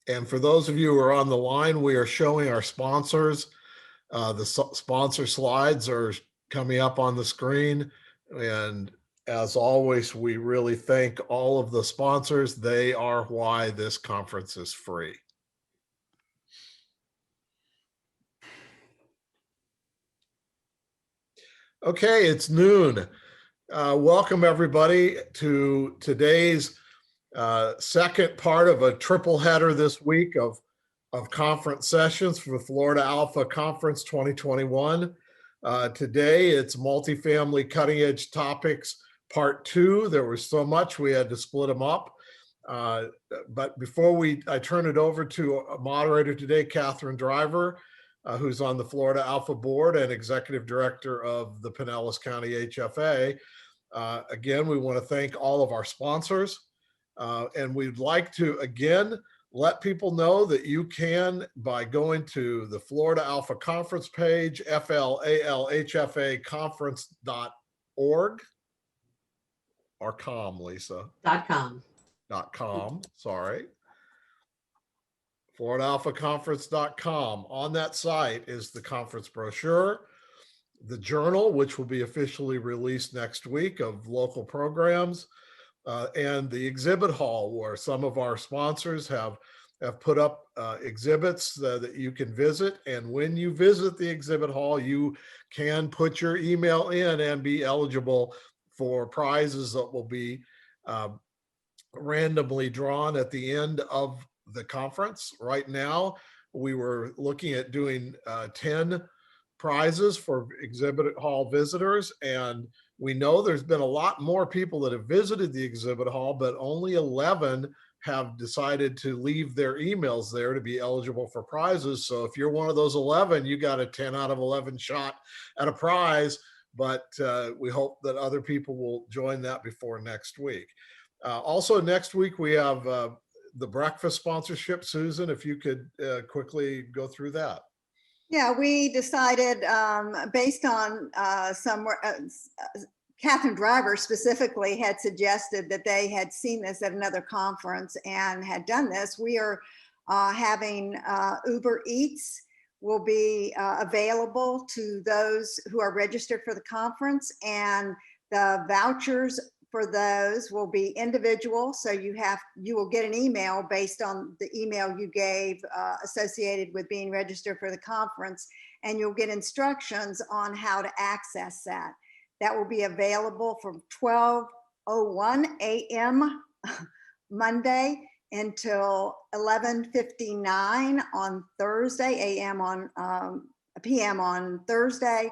And for those of you who are on the line, we are showing our sponsors. The sponsor slides are coming up on the screen. And as always, we really thank all of the sponsors. They are why this conference is free. Okay, it's noon. Welcome everybody to today's second part of a triple header this week of conference sessions for the Florida ALHFA Conference 2021. Today it's multifamily cutting edge topics part 2. There was so much we had to split them up. But before I turn it over to a moderator today, Catherine Driver, who's on the Florida ALHFA board and executive director of the Pinellas County ALHFA. Again, we want to thank all of our sponsors. And we'd like to, again, let people know that you can, by going to the Florida ALHFA Conference page, FLALHFA conference.org, or com, Lisa? .com. .com, sorry. FloridaALHFAconference.com. On that site is the conference brochure, the journal, which will be officially released next week, of local programs, and the exhibit hall, where some of our sponsors have put up exhibits that you can visit. And when you visit the exhibit hall, you can put your email in and be eligible for prizes that will be randomly drawn at the end of the conference. Right now, we were looking at doing 10 prizes for exhibit hall visitors, and we know there's been a lot more people that have visited the exhibit hall, but only 11 have decided to leave their emails there to be eligible for prizes. So if you're one of those 11, you got a 10 out of 11 shot at a prize, but we hope that other people will join that before next week. Also next week, we have the breakfast sponsorship. Susan, if you could quickly go through that. Yeah, we decided based on Catherine Driver specifically had suggested that they had seen this at another conference and had done this. We are having Uber Eats will be available to those who are registered for the conference, and the vouchers for those will be individual. So you will get an email based on the email you gave associated with being registered for the conference, and you'll get instructions on how to access that. That will be available from 12:01 a.m. Monday until 11:59 on Thursday, p.m. on Thursday.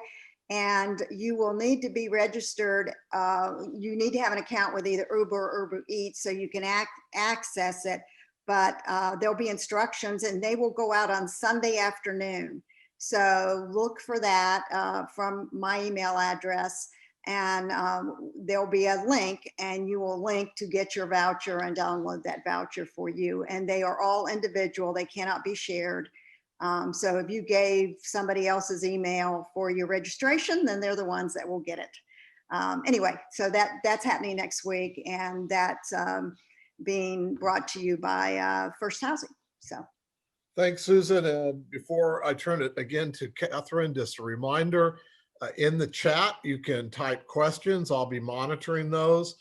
And you will need to be registered. You need to have an account with either Uber or Uber Eats so you can access it. But there'll be instructions, and they will go out on Sunday afternoon. So look for that from my email address, and there'll be a link, and you will link to get your voucher and download that voucher for you. And they are all individual. They cannot be shared. So if you gave somebody else's email for your registration, then they're the ones that will get it. Anyway, so that's happening next week, and that's being brought to you by First Housing. So thanks, Susan. And before I turn it again to Catherine, just a reminder, in the chat, you can type questions. I'll be monitoring those.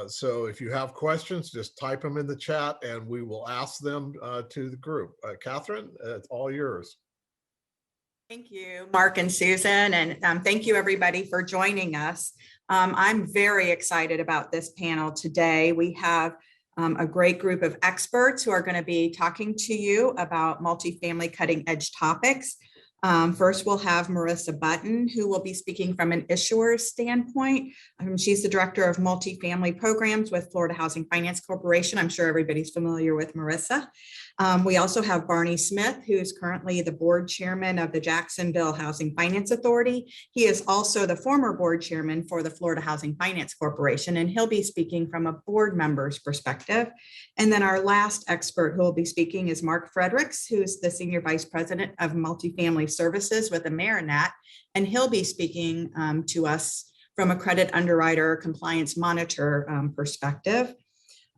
So if you have questions, just type them in the chat and we will ask them to the group. Catherine, it's all yours. Thank you, Mark and Susan, and thank you everybody for joining us. I'm very excited about this panel today. We have a great group of experts who are going to be talking to you about multifamily cutting edge topics. First, we'll have Marissa Button, who will be speaking from an issuer standpoint. She's the Director of Multifamily Programs with Florida Housing Finance Corporation. I'm sure everybody's familiar with Marissa. We also have Barney Smith, who is currently the board chairman of the Jacksonville Housing Finance Authority. He is also the former board chairman for the Florida Housing Finance Corporation, and he'll be speaking from a board member's perspective. And then our last expert who will be speaking is Mark Fredericks, who's the Senior Vice President of Multifamily Services with Amerinet, and he'll be speaking to us from a credit underwriter compliance monitor perspective.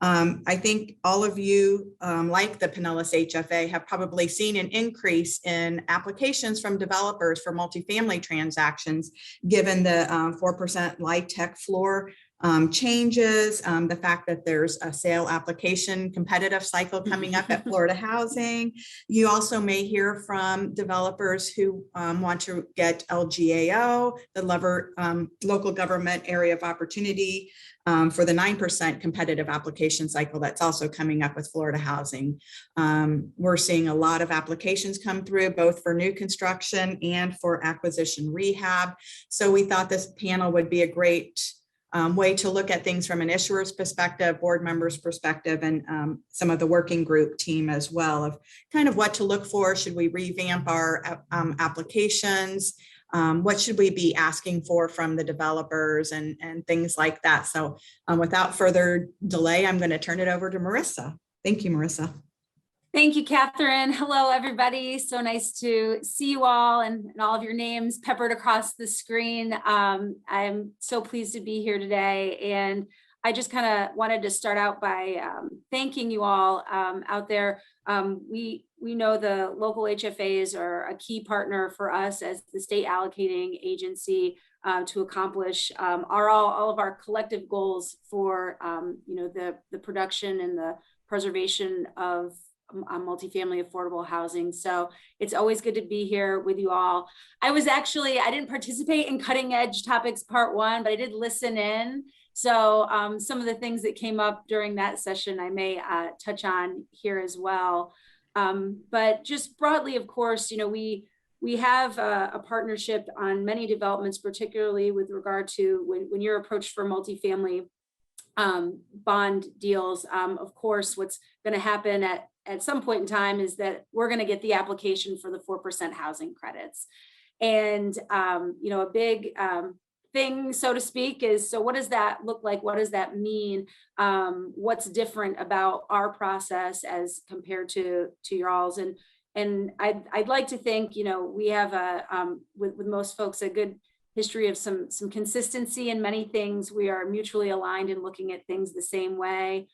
I think all of you, like the Pinellas HFA, have probably seen an increase in applications from developers for multifamily transactions, given the 4% LIHTC floor changes, the fact that there's a sale application competitive cycle coming up at Florida Housing. You also may hear from developers who want to get LGAO, the local government area of opportunity, for the 9% competitive application cycle that's also coming up with Florida Housing. We're seeing a lot of applications come through, both for new construction and for acquisition rehab. So we thought this panel would be a great way to look at things from an issuer's perspective, board members' perspective, and some of the working group team as well, of kind of what to look for. Should we revamp our applications? What should we be asking for from the developers and things like that? So without further delay, I'm going to turn it over to Marissa. Thank you, Marissa. Thank you, Catherine. Hello, everybody. So nice to see you all and all of your names peppered across the screen. I'm so pleased to be here today. And I just kind of wanted to start out by thanking you all out there. We know the local HFAs are a key partner for us as the state allocating agency to accomplish all of our collective goals for the production and the preservation of multifamily affordable housing. So it's always good to be here with you all. I didn't participate in Cutting Edge Topics Part 1, but I did listen in. So some of the things that came up during that session, I may touch on here as well. But just broadly, of course, we have a partnership on many developments, particularly with regard to when you're approached for multifamily bond deals. Of course, what's going to happen at some point in time is that we're going to get the application for the 4% housing credits. And, a big thing, so to speak, is, so what does that look like? What does that mean? What's different about our process as compared to y'all's? And I'd like to think, we have with most folks, a good history of some consistency in many things. We are mutually aligned in looking at things the same way.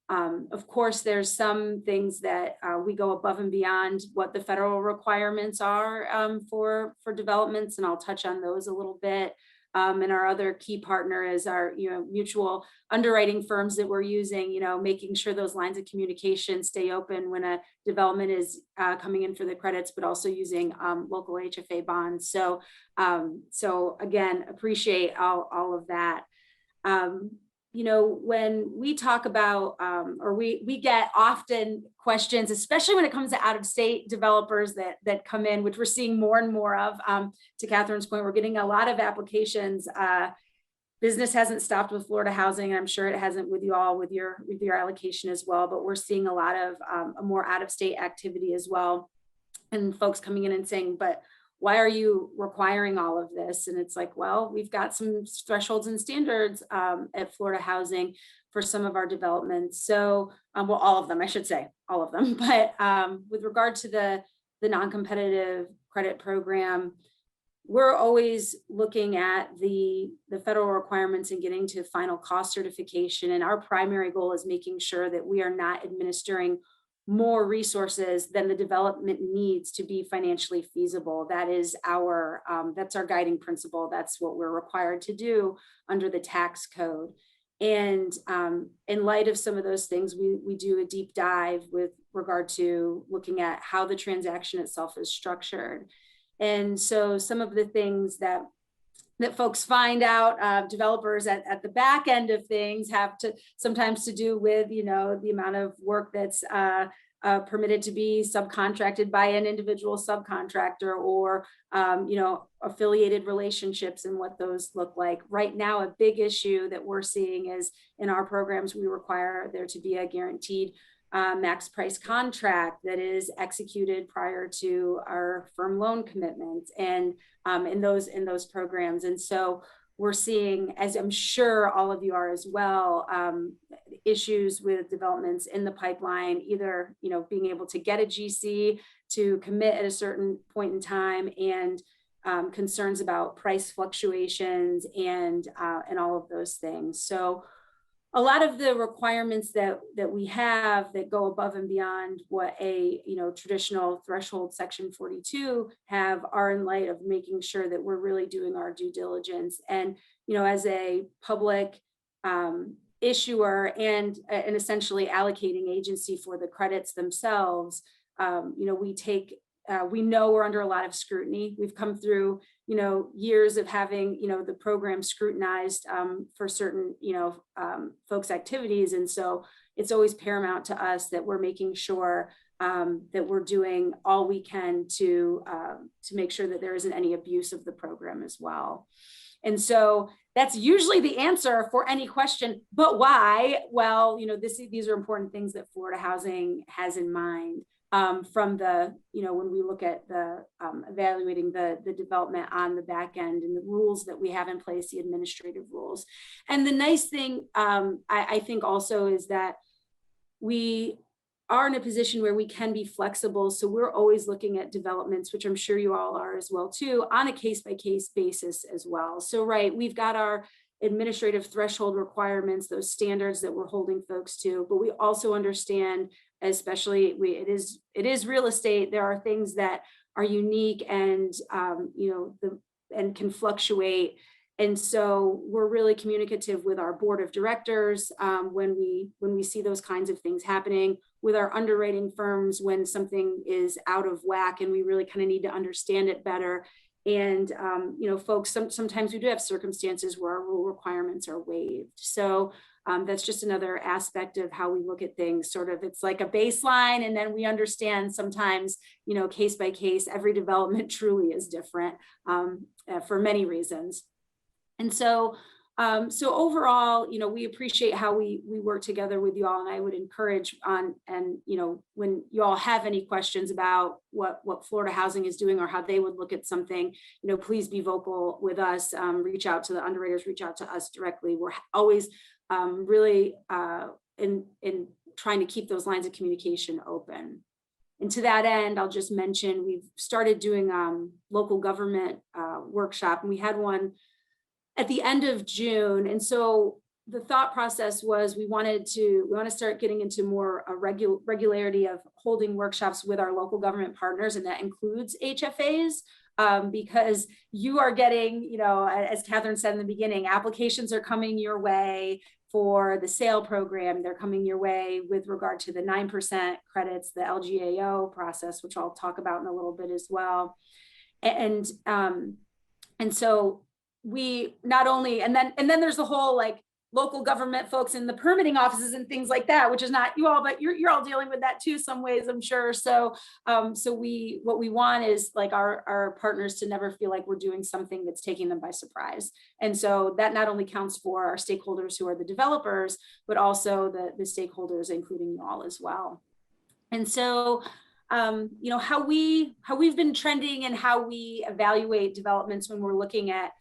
Of course, there's some things that we go above and beyond what the federal requirements are for developments, and I'll touch on those a little bit. And our other key partner is our mutual underwriting firms that we're using, making sure those lines of communication stay open when a development is coming in for the credits, but also using local HFA bonds. So again, appreciate all of that. When we talk about, or we get often questions, especially when it comes to out-of-state developers that come in, which we're seeing more and more of. To Catherine's point, we're getting a lot of applications. Business hasn't stopped with Florida Housing. I'm sure it hasn't with you all, with your allocation as well, but we're seeing a lot of more out-of-state activity as well. And folks coming in and saying, but why are you requiring all of this? And it's like, well, we've got some thresholds and standards at Florida Housing for some of our developments. So, well, all of them, I should say, all of them. But with regard to the non-competitive credit program, we're always looking at the federal requirements and getting to final cost certification. And our primary goal is making sure that we are not administering more resources than the development needs to be financially feasible. That is that's our guiding principle. That's what we're required to do under the tax code. And in light of some of those things, we do a deep dive with regard to looking at how the transaction itself is structured. And so some of the things that folks find out, developers at the back end of things, have to sometimes to do with, the amount of work that's permitted to be subcontracted by an individual subcontractor, or, affiliated relationships and what those look like. Right now, a big issue that we're seeing is in our programs, we require there to be a guaranteed max price contract that is executed prior to our firm loan commitments, and in those programs. And so we're seeing, as I'm sure all of you are as well, issues with developments in the pipeline, either being able to get a GC to commit at a certain point in time, and concerns about price fluctuations and all of those things. So a lot of the requirements that we have that go above and beyond what a traditional threshold section 42 have are in light of making sure that we're really doing our due diligence. And as a public issuer and essentially allocating agency for the credits themselves, we know we're under a lot of scrutiny. We've come through years of having the program scrutinized for certain folks' activities, and so it's always paramount to us that we're making sure that we're doing all we can to make sure that there isn't any abuse of the program as well. And so that's usually the answer for any question. But why? Well, these are important things that Florida Housing has in mind. From the, when we look at the evaluating the development on the back end and the rules that we have in place, the administrative rules. And the nice thing, I think also is that we are in a position where we can be flexible. So we're always looking at developments, which I'm sure you all are as well too, on a case-by-case basis as well. So, right, we've got our administrative threshold requirements, those standards that we're holding folks to, but we also understand, especially it is real estate, there are things that are unique and and can fluctuate. And so we're really communicative with our board of directors when we see those kinds of things happening, with our underwriting firms when something is out of whack and we really kind of need to understand it better. And folks, sometimes we do have circumstances where our rule requirements are waived. So that's just another aspect of how we look at things. Sort of, it's like a baseline, and then we understand sometimes, case by case, every development truly is different for many reasons. And so, overall, we appreciate how we work together with you all, and I would encourage when you all have any questions about what Florida Housing is doing or how they would look at something, please be vocal with us. Reach out to the underwriters, reach out to us directly. We're always really in trying to keep those lines of communication open. And to that end, I'll just mention we've started doing local government workshop, and we had one at the end of June. And so the thought process was we want to start getting into more regularity of holding workshops with our local government partners, and that includes HFAs. Because you are getting, as Catherine said in the beginning, applications are coming your way for the sale program. They're coming your way with regard to the 9% credits, the LGAO process, which I'll talk about in a little bit as well. And so we not only, and then there's the whole local government folks in the permitting offices and things like that, which is not you all, but you're all dealing with that too, some ways, I'm sure. So, what we want is our partners to never feel like we're doing something that's taking them by surprise. And so that not only counts for our stakeholders who are the developers, but also the stakeholders, including you all as well. And so, how we've been trending and how we evaluate developments when we're looking at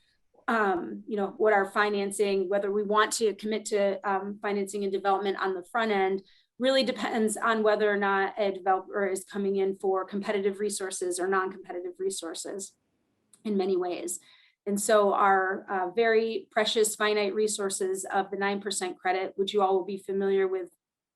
what our financing, whether we want to commit to financing and development on the front end, really depends on whether or not a developer is coming in for competitive resources or non-competitive resources in many ways. And so our very precious finite resources of the 9% credit, which you all will be familiar with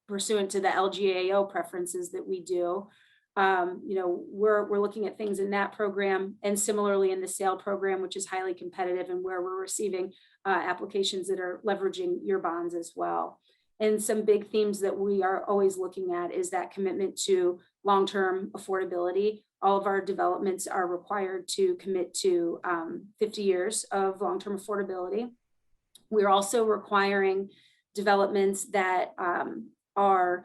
pursuant to the LGAO preferences that we do, we're looking at things in that program, and similarly in the sale program, which is highly competitive and where we're receiving applications that are leveraging your bonds as well. And some big themes that we are always looking at is that commitment to long-term affordability. All of our developments are required to commit to 50 years of long-term affordability. We're also requiring developments that are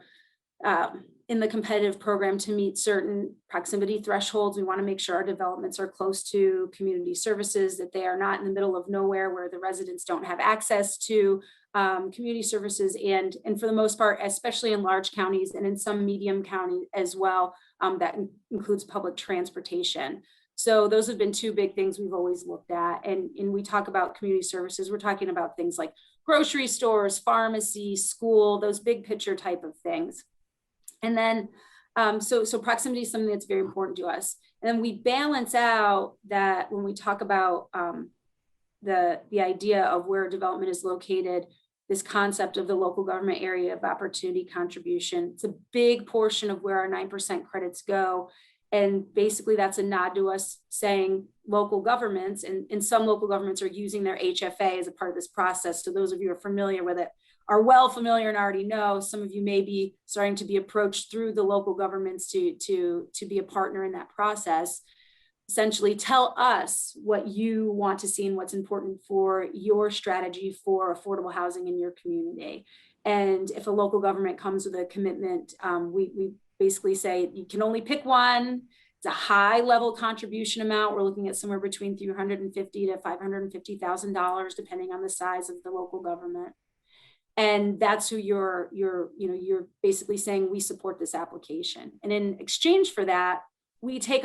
in the competitive program to meet certain proximity thresholds. We want to make sure our developments are close to community services, that they are not in the middle of nowhere where the residents don't have access to community services, and for the most part, especially in large counties and in some medium counties as well, that includes public transportation. So those have been two big things we've always looked at. And we talk about community services, we're talking about things like grocery stores, pharmacy, school, those big picture type of things. And then, so proximity is something that's very important to us. And then we balance out that when we talk about the idea of where development is located, this concept of the local government area of opportunity contribution. It's a big portion of where our 9% credits go. And basically that's a nod to us saying local governments, and some local governments are using their HFA as a part of this process. So those of you who are familiar with it are well familiar and already know. Some of you may be starting to be approached through the local governments to be a partner in that process. Essentially tell us what you want to see and what's important for your strategy for affordable housing in your community. And if a local government comes with a commitment, we basically say you can only pick one. It's a high level contribution amount. We're looking at somewhere between $350,000 to $550,000, depending on the size of the local government. And that's who you're basically saying we support this application. And in exchange for that, we take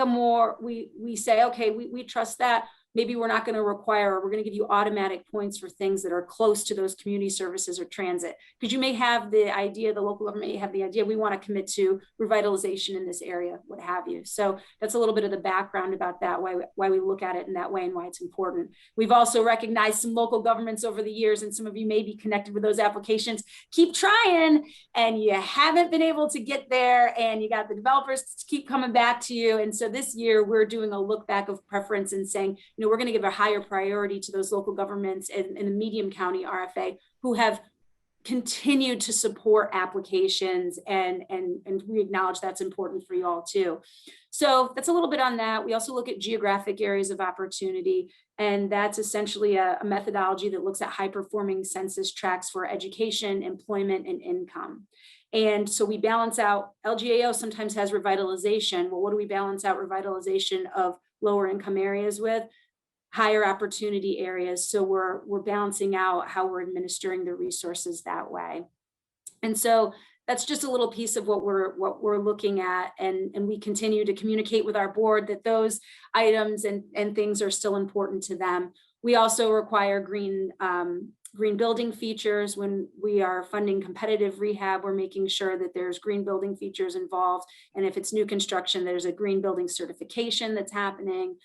we say, okay, we trust that. Maybe we're not going to require, we're going to give you automatic points for things that are close to those community services or transit. Because you may have the idea, the local government may have the idea, we want to commit to revitalization in this area, what have you. So that's a little bit of the background about that, why we look at it in that way and why it's important. We've also recognized some local governments over the years, and some of you may be connected with those applications. Keep trying, and you haven't been able to get there, and you got the developers to keep coming back to you. And so this year we're doing a look back of preference and saying, we're going to give a higher priority to those local governments in the medium county RFA who have continued to support applications, and we acknowledge that's important for you all too. So that's a little bit on that. We also look at geographic areas of opportunity, and that's essentially a methodology that looks at high performing census tracts for education, employment, and income. And so we balance out, LGAO sometimes has revitalization. Well, what do we balance out revitalization of lower income areas with? Higher opportunity areas. So we're balancing out how we're administering the resources that way. And so that's just a little piece of what we're looking at. And we continue to communicate with our board that those items and things are still important to them. We also require green building features. When we are funding competitive rehab, we're making sure that there's green building features involved. And if it's new construction, there's a green building certification that's happening.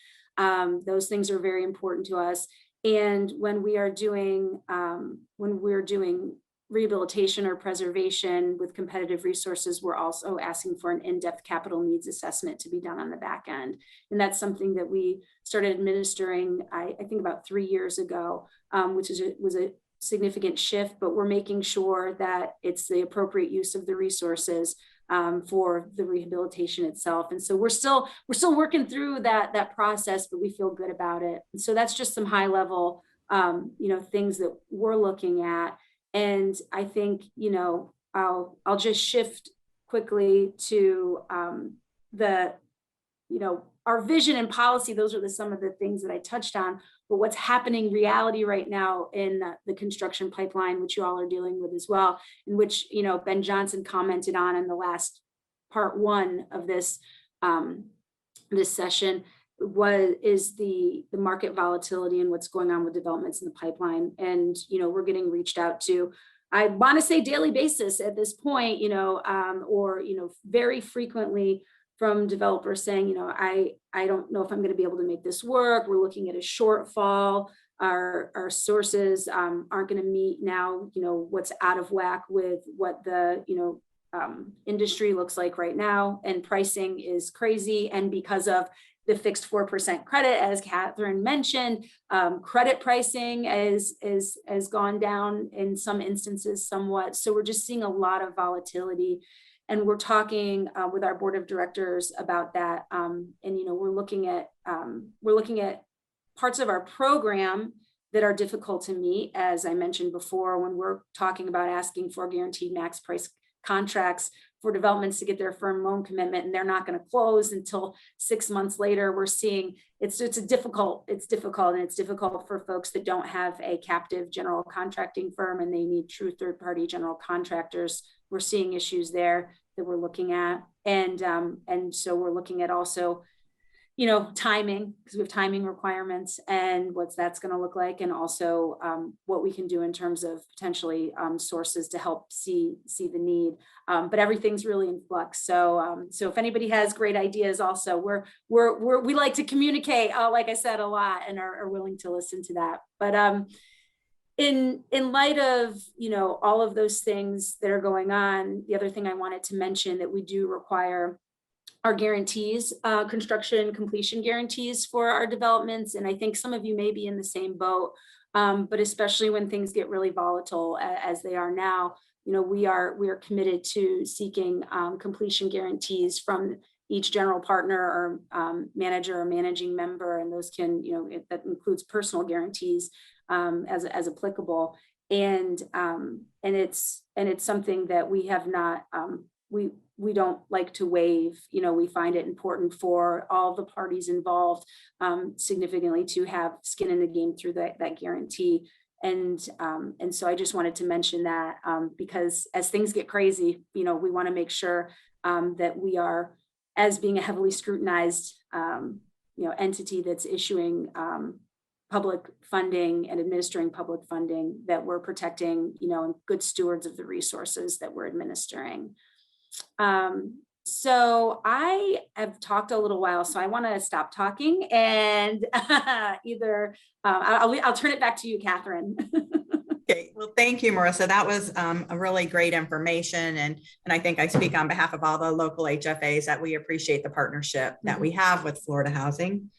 Those things are very important to us. And when we're doing rehabilitation or preservation with competitive resources, we're also asking for an in-depth capital needs assessment to be done on the back end. And that's something that we started administering, I think about 3 years ago, which was a significant shift, but we're making sure that it's the appropriate use of the resources for the rehabilitation itself. And so we're still working through that process, but we feel good about it. And so that's just some high level, things that we're looking at. And I think, I'll just shift quickly to our vision and policy. Those are some of the things that I touched on, but what's happening reality right now in the construction pipeline, which you all are dealing with as well, in which, Ben Johnson commented on in the last part 1 of this session, is the market volatility and what's going on with developments in the pipeline. And, we're getting reached out to, I want to say daily basis at this point, or very frequently, from developers saying, I don't know if I'm going to be able to make this work. We're looking at a shortfall. Our sources aren't going to meet now, what's out of whack with what the, industry looks like right now. And pricing is crazy. And because of the fixed 4% credit, as Catherine mentioned, credit pricing has gone down in some instances somewhat. So we're just seeing a lot of volatility. And we're talking with our board of directors about that. And, we're looking at parts of our program that are difficult to meet. As I mentioned before, when we're talking about asking for guaranteed max price contracts for developments to get their firm loan commitment, and they're not going to close until 6 months later, we're seeing it's difficult for folks that don't have a captive general contracting firm and they need true third-party general contractors. We're seeing issues there that we're looking at. And so we're looking at also, timing, because we have timing requirements and what that's going to look like. And also what we can do in terms of potentially sources to help see the need. But everything's really in flux. So if anybody has great ideas also, we like to communicate, like I said, a lot, and are willing to listen to that. But in light of, all of those things that are going on, the other thing I wanted to mention that we do require are guarantees, construction completion guarantees for our developments. And I think some of you may be in the same boat, but especially when things get really volatile as they are now, we are committed to seeking completion guarantees from each general partner or manager or managing member, and those can, that includes personal guarantees as applicable. And it's something that we have not, we don't like to waive. We find it important for all the parties involved significantly to have skin in the game through that guarantee. And so I just wanted to mention that because as things get crazy, we want to make sure that we are, as being a heavily scrutinized, entity that's issuing public funding and administering public funding, that we're protecting, and good stewards of the resources that we're administering. So I have talked a little while, so I want to stop talking and either I'll turn it back to you, Catherine. Okay, well, thank you, Marissa. That was a really great information. And I think I speak on behalf of all the local HFAs that we appreciate the partnership that we have with Florida Housing.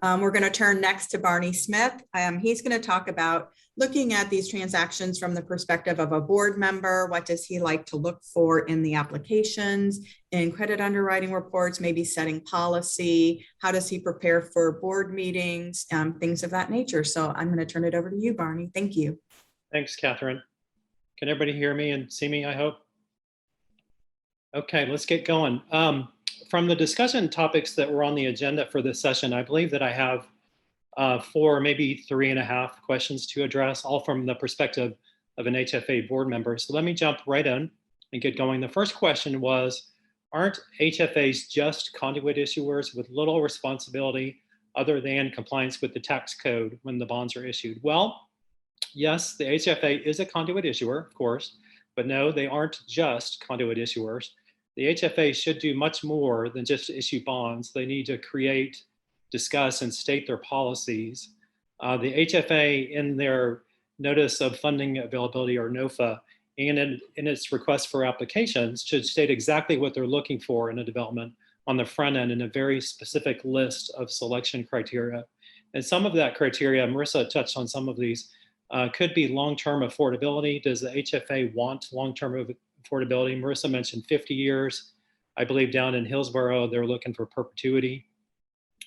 We're going to turn next to Barney Smith. He's going to talk about looking at these transactions from the perspective of a board member. What does he like to look for in the applications, in credit underwriting reports, maybe setting policy? How does he prepare for board meetings, things of that nature? So I'm going to turn it over to you, Barney. Thank you. Thanks, Catherine. Can everybody hear me and see me, I hope? Okay, let's get going. From the discussion topics that were on the agenda for this session, I believe that I have 4, maybe 3.5 questions to address, all from the perspective of an HFA board member. So let me jump right in and get going. The first question was, aren't HFAs just conduit issuers with little responsibility other than compliance with the tax code when the bonds are issued? Well, yes, the HFA is a conduit issuer, of course, but no, they aren't just conduit issuers. The HFA should do much more than just issue bonds. They need to create, discuss, and state their policies. The HFA, in their Notice of Funding Availability, or NOFA, and in its request for applications, should state exactly what they're looking for in a development on the front end in a very specific list of selection criteria. And some of that criteria, Marissa touched on some of these, could be long-term affordability. Does the HFA want long-term affordability? Marissa mentioned 50 years. I believe down in Hillsborough, they're looking for perpetuity.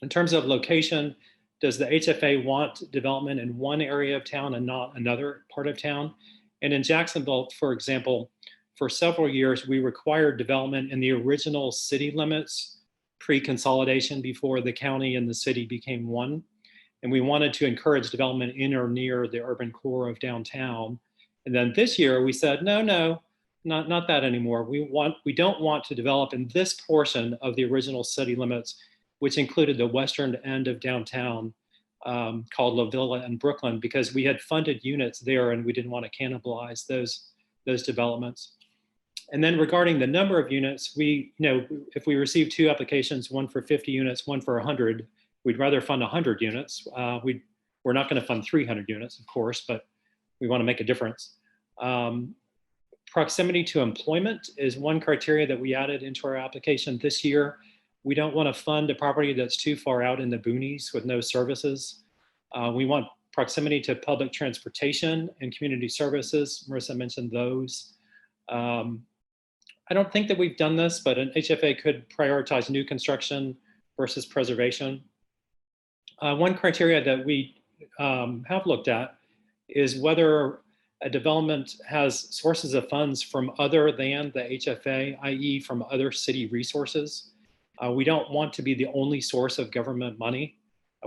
In terms of location, does the HFA want development in one area of town and not another part of town? And in Jacksonville, for example, for several years, we required development in the original city limits pre-consolidation before the county and the city became one. And we wanted to encourage development in or near the urban core of downtown. And then this year we said, no, not that anymore. We don't want to develop in this portion of the original city limits, which included the western end of downtown called La Villa and Brooklyn, because we had funded units there and we didn't want to cannibalize those developments. And then regarding the number of units, if we receive 2 applications, one for 50 units, one for 100, we'd rather fund 100 units. We're not going to fund 300 units, of course, but we want to make a difference. Proximity to employment is one criteria that we added into our application this year. We don't want to fund a property that's too far out in the boonies with no services. We want proximity to public transportation and community services. Marissa mentioned those. I don't think that we've done this, but an HFA could prioritize new construction versus preservation. One criteria that we have looked at is whether a development has sources of funds from other than the HFA, i.e. from other city resources. We don't want to be the only source of government money.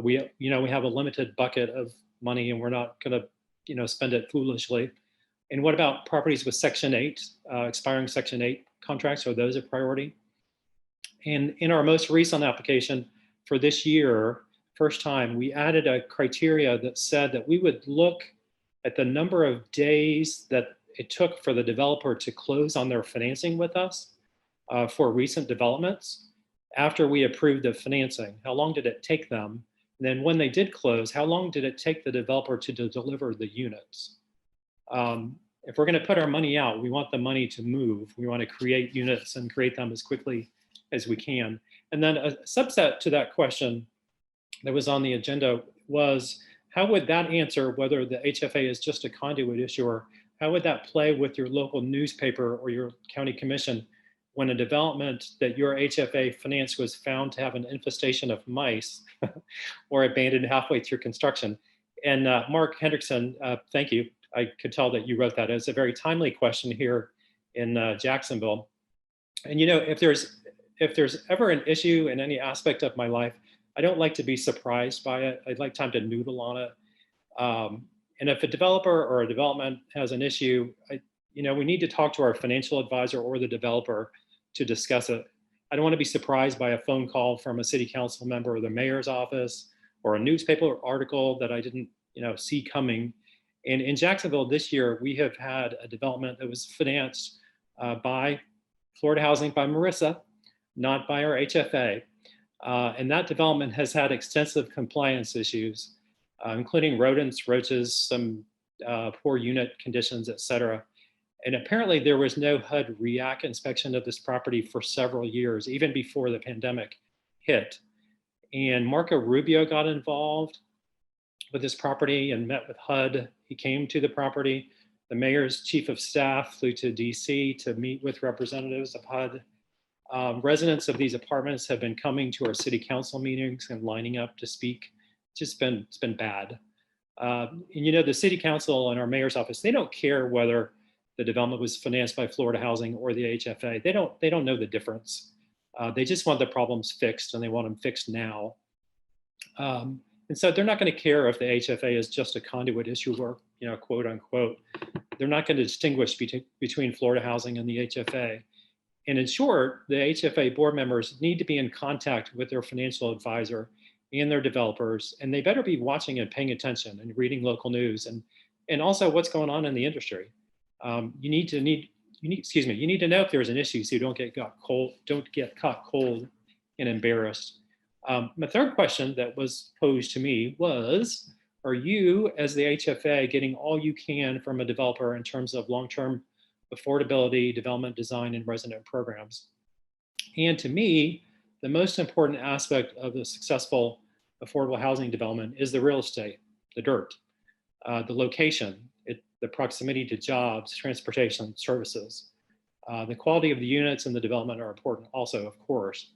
We have a limited bucket of money and we're not gonna, spend it foolishly. And what about properties with Section 8, expiring Section 8 contracts? Are those a priority? And in our most recent application for this year, first time, we added a criteria that said that we would look at the number of days that it took for the developer to close on their financing with us for recent developments after we approved the financing. How long did it take them? And then when they did close, how long did it take the developer to deliver the units? If we're going to put our money out, we want the money to move. We want to create units and create them as quickly as we can. And then a subset to that question that was on the agenda was, how would that answer whether the HFA is just a conduit issuer? How would that play with your local newspaper or your county commission when a development that your HFA financed was found to have an infestation of mice or abandoned halfway through construction? And Mark Hendrickson, thank you. I could tell that you wrote that. It's a very timely question here in Jacksonville. And you know, if there's ever an issue in any aspect of my life, I don't like to be surprised by it. I'd like time to noodle on it. And if a developer or a development has an issue, we need to talk to our financial advisor or the developer to discuss it. I don't want to be surprised by a phone call from a city council member or the mayor's office or a newspaper article that I didn't, see coming. And in Jacksonville this year, we have had a development that was financed by Florida Housing, by Marissa, not by our HFA. And that development has had extensive compliance issues, including rodents, roaches, some poor unit conditions, et cetera. And apparently there was no HUD REAC inspection of this property for several years, even before the pandemic hit. And Marco Rubio got involved with this property and met with HUD. He came to the property. The mayor's chief of staff flew to DC to meet with representatives of HUD. Residents of these apartments have been coming to our city council meetings and lining up to speak. It's been bad. And the city council and our mayor's office, they don't care whether the development was financed by Florida Housing or the HFA. They don't know the difference. They just want the problems fixed, and they want them fixed now. And so they're not going to care if the HFA is just a conduit issuer, quote unquote. They're not going to distinguish between Florida Housing and the HFA. And in short, the HFA board members need to be in contact with their financial advisor and their developers, and they better be watching and paying attention and reading local news and also what's going on in the industry. You need to know if there's an issue so you don't get caught cold and embarrassed. My third question that was posed to me was, are you as the HFA getting all you can from a developer in terms of long-term affordability, development design, and resident programs? And to me, the most important aspect of the successful affordable housing development is the real estate, the dirt, the location, the proximity to jobs, transportation, services. The quality of the units and the development are important also, of course.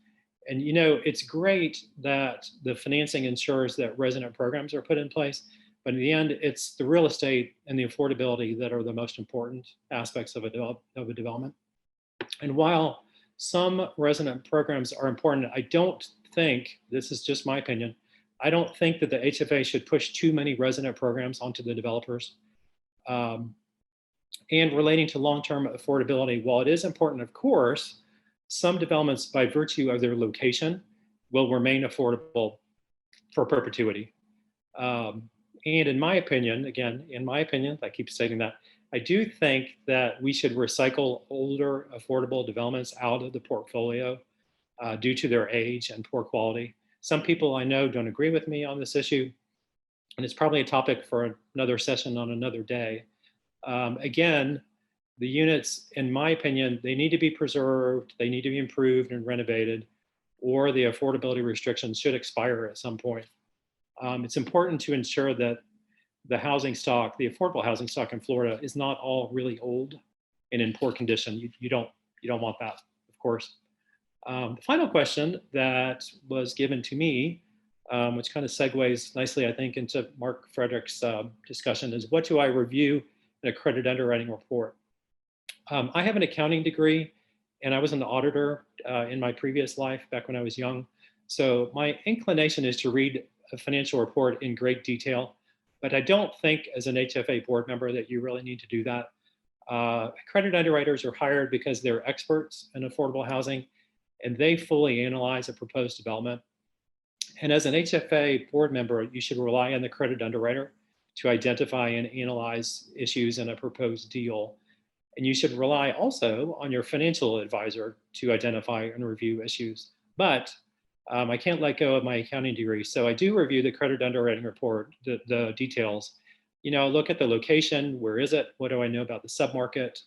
And it's great that the financing ensures that resident programs are put in place, but in the end, it's the real estate and the affordability that are the most important aspects of a development. And while some resident programs are important, I don't think, this is just my opinion, I don't think that the HFA should push too many resident programs onto the developers. And relating to long-term affordability, while it is important, of course, some developments, by virtue of their location, will remain affordable for perpetuity. And in my opinion, I keep stating that, I do think that we should recycle older affordable developments out of the portfolio due to their age and poor quality. Some people I know don't agree with me on this issue, and it's probably a topic for another session on another day. Again, the units, in my opinion, they need to be preserved, they need to be improved and renovated, or the affordability restrictions should expire at some point. It's important to ensure that the housing stock, the affordable housing stock in Florida, is not all really old and in poor condition. You don't want that, of course. The final question that was given to me, which kind of segues nicely, I think, into Mark Frederick's discussion, is what do I review in a credit underwriting report? I have an accounting degree, and I was an auditor in my previous life back when I was young. So my inclination is to read a financial report in great detail, but I don't think as an HFA board member that you really need to do that. Credit underwriters are hired because they're experts in affordable housing, and they fully analyze a proposed development. And as an HFA board member, you should rely on the credit underwriter to identify and analyze issues in a proposed deal. And you should rely also on your financial advisor to identify and review issues. But I can't let go of my accounting degree. So I do review the credit underwriting report, the details, Look at the location. Where is it? What do I know about the submarket?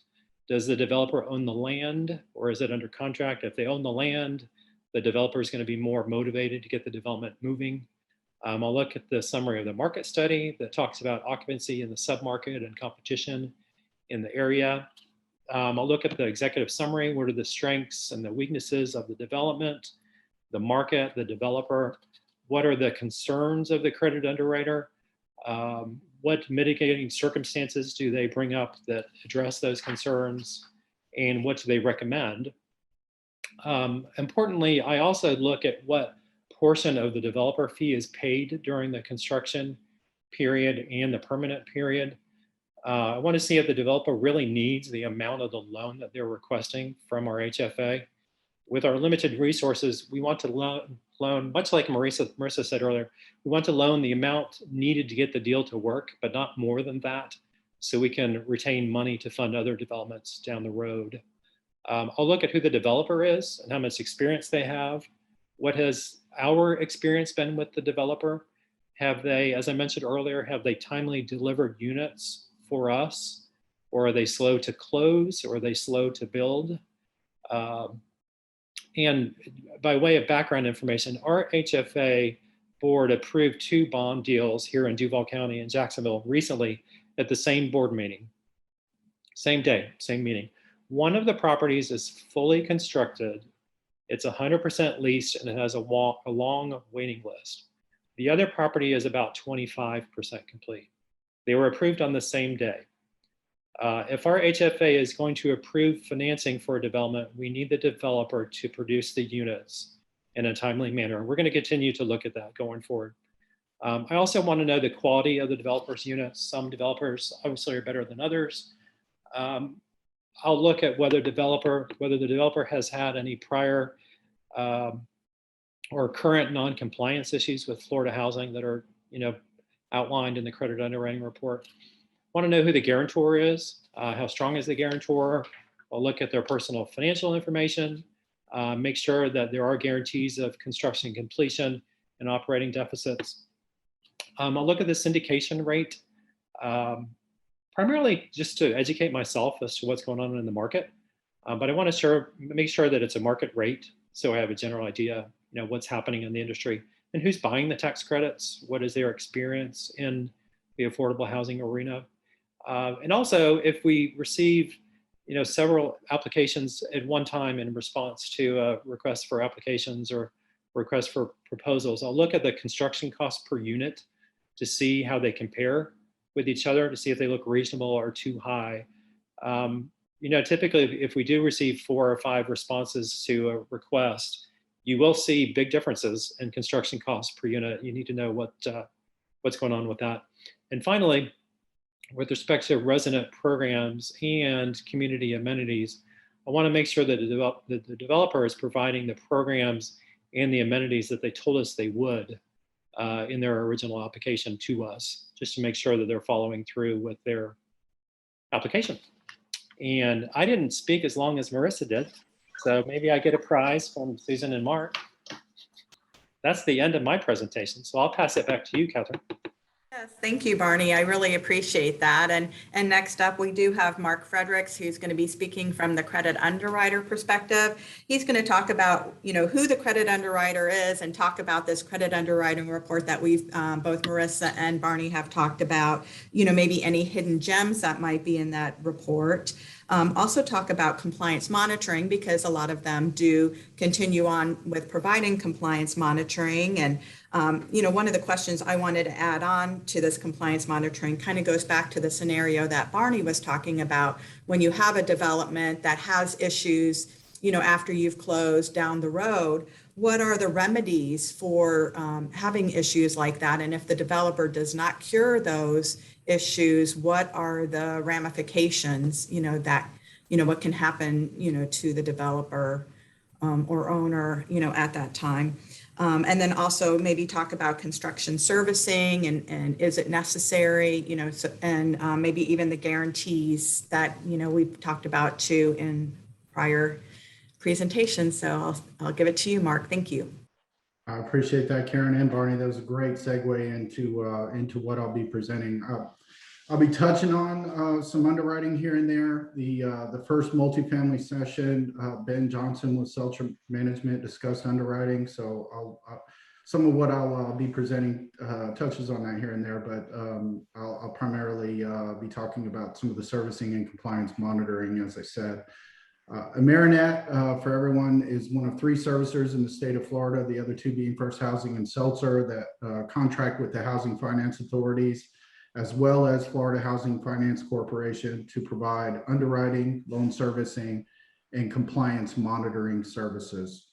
Does the developer own the land, or is it under contract? If they own the land, the developer is going to be more motivated to get the development moving. I'll look at the summary of the market study that talks about occupancy in the submarket and competition in the area. I'll look at the executive summary. What are the strengths and the weaknesses of the development, the market, the developer? What are the concerns of the credit underwriter? What mitigating circumstances do they bring up that address those concerns? And what do they recommend? Importantly, I also look at what portion of the developer fee is paid during the construction period and the permanent period. I want to see if the developer really needs the amount of the loan that they're requesting from our HFA. With our limited resources, we want to loan, much like Marissa said earlier, we want to loan the amount needed to get the deal to work, but not more than that, so we can retain money to fund other developments down the road. I'll look at who the developer is and how much experience they have. What has our experience been with the developer? Have they, as I mentioned earlier, have they timely delivered units for us? Or are they slow to close? Or are they slow to build? And by way of background information, our HFA board approved 2 bond deals here in Duval County and Jacksonville recently at the same board meeting. Same day, same meeting. One of the properties is fully constructed. It's 100% leased and it has a long waiting list. The other property is about 25% complete. They were approved on the same day. If our HFA is going to approve financing for a development, we need the developer to produce the units in a timely manner. We're going to continue to look at that going forward. I also want to know the quality of the developer's units. Some developers obviously are better than others. I'll look at whether the developer has had any prior or current non-compliance issues with Florida housing that are, outlined in the credit underwriting report. Want to know who the guarantor is, how strong is the guarantor. I'll look at their personal financial information, make sure that there are guarantees of construction completion and operating deficits. I'll look at the syndication rate, primarily just to educate myself as to what's going on in the market. But I want to make sure that it's a market rate, so I have a general idea, what's happening in the industry and who's buying the tax credits, what is their experience in the affordable housing arena. And also, if we receive, several applications at one time in response to requests for applications or requests for proposals, I'll look at the construction cost per unit to see how they compare with each other, to see if they look reasonable or too high. Typically, if we do receive 4 or 5 responses to a request, you will see big differences in construction costs per unit. You need to know what's going on with that. And finally, with respect to resident programs and community amenities, I want to make sure that the developer is providing the programs and the amenities that they told us they would in their original application to us, just to make sure that they're following through with their application. And I didn't speak as long as Marissa did, so maybe I get a prize from Susan and Mark. That's the end of my presentation, so I'll pass it back to you, Catherine. Yes, thank you, Barney. I really appreciate that. And next up, we do have Mark Fredericks, who's going to be speaking from the credit underwriter perspective. He's going to talk about, who the credit underwriter is and talk about this credit underwriting report that we've both Marissa and Barney have talked about, maybe any hidden gems that might be in that report. Also talk about compliance monitoring, because a lot of them do continue on with providing compliance monitoring. And one of the questions I wanted to add on to this compliance monitoring kind of goes back to the scenario that Barney was talking about. When you have a development that has issues, after you've closed down the road, what are the remedies for having issues like that? And if the developer does not cure those issues, what are the ramifications, what can happen, to the developer or owner, at that time. And then also maybe talk about construction servicing and is it necessary, and maybe even the guarantees that, we've talked about too in prior presentations. So I'll give it to you, Mark. Thank you. I appreciate that, Karen and Barney. That was a great segue into what I'll be presenting. I'll be touching on some underwriting here and there. The first multifamily session, Ben Johnson with Seltzer Management discussed underwriting. So some of what I'll be presenting touches on that here and there, but I'll primarily be talking about some of the servicing and compliance monitoring, as I said. Amerinet, for everyone, is one of 3 servicers in the state of Florida, the other 2 being First Housing and Seltzer, that contract with the housing finance authorities, as well as Florida Housing Finance Corporation, to provide underwriting, loan servicing, and compliance monitoring services.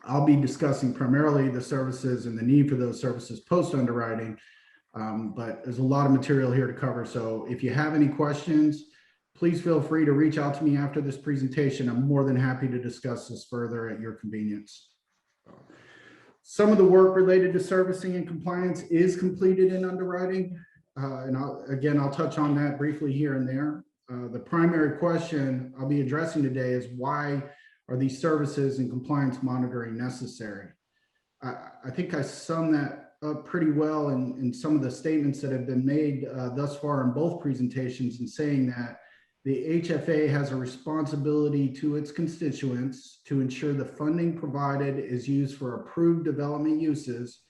I'll be discussing primarily the services and the need for those services post-underwriting, but there's a lot of material here to cover. So if you have any questions, please feel free to reach out to me after this presentation. I'm more than happy to discuss this further at your convenience. Some of the work related to servicing and compliance is completed in underwriting. And I'll touch on that briefly here and there. The primary question I'll be addressing today is, why are these services and compliance monitoring necessary? I think I summed that up pretty well in some of the statements that have been made thus far in both presentations, in saying that the HFA has a responsibility to its constituents to ensure the funding provided is used for approved development uses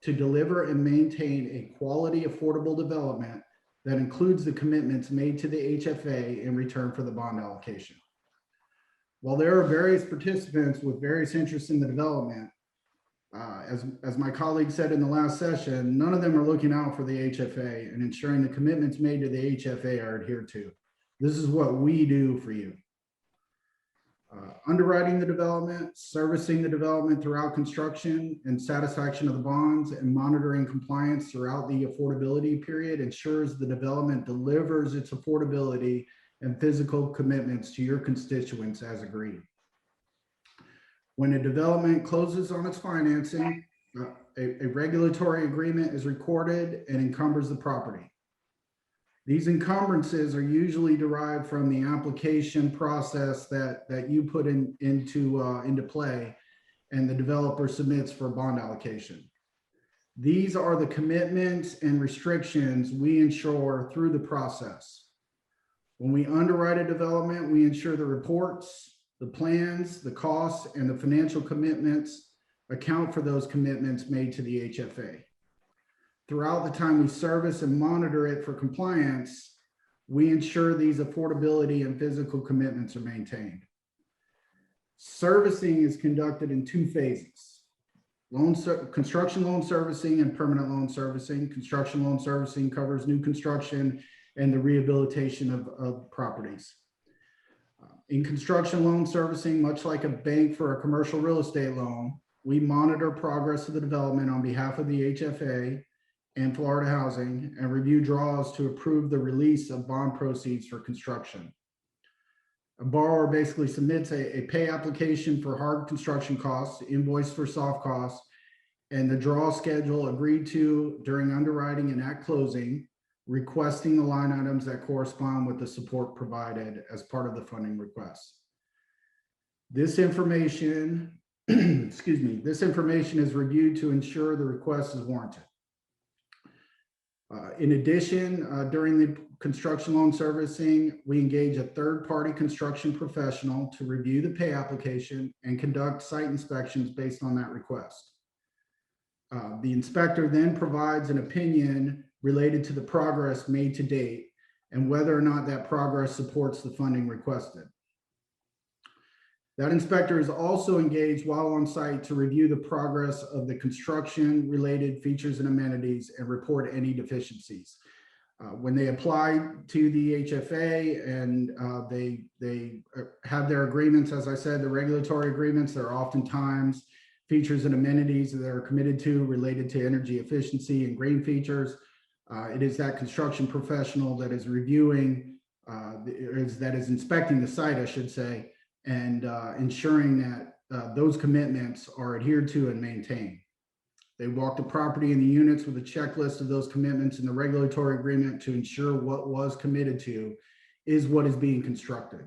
to deliver and maintain a quality, affordable development that includes the commitments made to the HFA in return for the bond allocation. While there are various participants with various interests in the development, as my colleague said in the last session, none of them are looking out for the HFA and ensuring the commitments made to the HFA are adhered to. This is what we do for you. Underwriting the development, servicing the development throughout construction and satisfaction of the bonds, and monitoring compliance throughout the affordability period ensures the development delivers its affordability and physical commitments to your constituents as agreed. When a development closes on its financing, a regulatory agreement is recorded and encumbers the property. These encumbrances are usually derived from the application process that you put into play and the developer submits for bond allocation. These are the commitments and restrictions we ensure through the process. When we underwrite a development, we ensure the reports, the plans, the costs, and the financial commitments account for those commitments made to the HFA. Throughout the time we service and monitor it for compliance, we ensure these affordability and physical commitments are maintained. Servicing is conducted in 2 phases: construction loan servicing and permanent loan servicing. Construction loan servicing covers new construction and the rehabilitation of properties. In construction loan servicing, much like a bank for a commercial real estate loan, we monitor progress of the development on behalf of the HFA and Florida Housing, and review draws to approve the release of bond proceeds for construction. A borrower basically submits a pay application for hard construction costs, invoice for soft costs, and the draw schedule agreed to during underwriting and at closing, requesting the line items that correspond with the support provided as part of the funding request. This information, this information is reviewed to ensure the request is warranted. In addition, during the construction loan servicing, we engage a third-party construction professional to review the pay application and conduct site inspections based on that request. The inspector then provides an opinion related to the progress made to date and whether or not that progress supports the funding requested. That inspector is also engaged while on site to review the progress of the construction related features and amenities and report any deficiencies. When they apply to the HFA and they have their agreements, as I said, the regulatory agreements, there are oftentimes features and amenities that are committed to related to energy efficiency and green features. It is that construction professional that is reviewing, that is inspecting the site, I should say, and ensuring that those commitments are adhered to and maintained. They walk the property and the units with a checklist of those commitments in the regulatory agreement to ensure what was committed to is what is being constructed.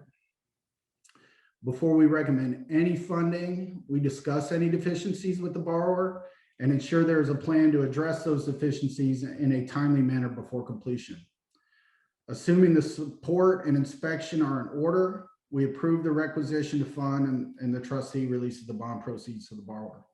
Before we recommend any funding, we discuss any deficiencies with the borrower and ensure there is a plan to address those deficiencies in a timely manner before completion. Assuming the support and inspection are in order, we approve the requisition to fund and the trustee releases the bond proceeds to the borrower.